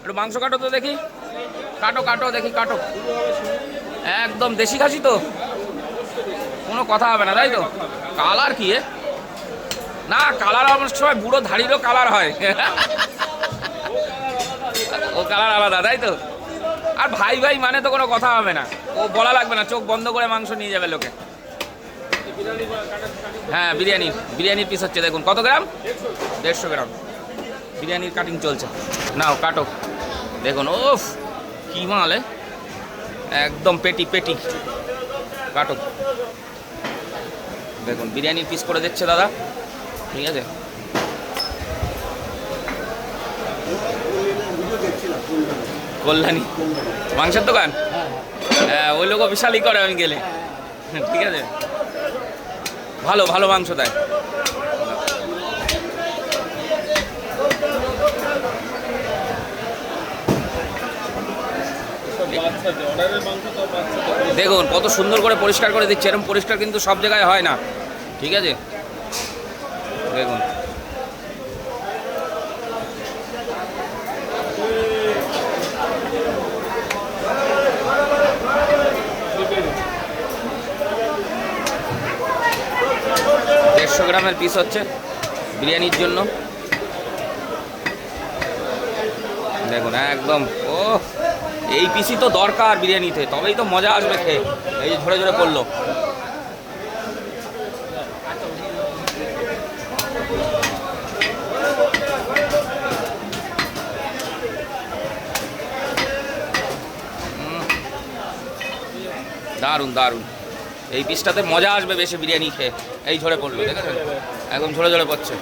একটু মাংস কাটো তো দেখি, কাটো কাটো দেখি, কাটো। একদম দেশি খাসি তো, কোনো কথা হবে না, তাই তো? কালার কি এ? না, কালার আমার সময় বুড়ো ধাড়িরও কালার হয়। ও কালার আলাদা, তাই তো? আর ভাই ভাই মানে তো কোনো কথা হবে না, ও বলা লাগবে না, চোখ বন্ধ করে মাংস নিয়ে যাবে লোকে। হ্যাঁ, বিরিয়ানির পিস হচ্ছে, দেখুন কত গ্রাম, 150 গ্রাম বিরিয়ানির কাটিং চলছে। নাও কাটো, দেখুন ওফ কি মাল, একদম পেটি পেটি, কাটো। দেখুন বিরিয়ানির পিস করে দিচ্ছে দাদা, ঠিক আছে। কল্যাণী মাংসের দোকান, হ্যাঁ ওই লোকও বিশালই করে আমি গেলে, ঠিক আছে। ভালো ভালো মাংস দেয়। দেখুন কত সুন্দর করে পরিষ্কার করে দিচ্ছে, এরকম পরিষ্কার কিন্তু সব জায়গায় হয় না, ঠিক আছে। দেখুন দেড়শো গ্রামের পিস হচ্ছে বিরিয়ানির জন্য, দেখুন একদম। ও এই পিসই তো দরকার বিরিয়ানিতে, তবেই তো মজা আসবে খেয়ে। এই যে ঝরে ঝরে পড়লো, দারুণ দারুণ। এই পিসটাতে মজা আসবে বেশি বিরিয়ানি খেয়ে। এই ঝরে পড়লো, দেখেছেন একদম ঝরে ঝরে পড়ছে।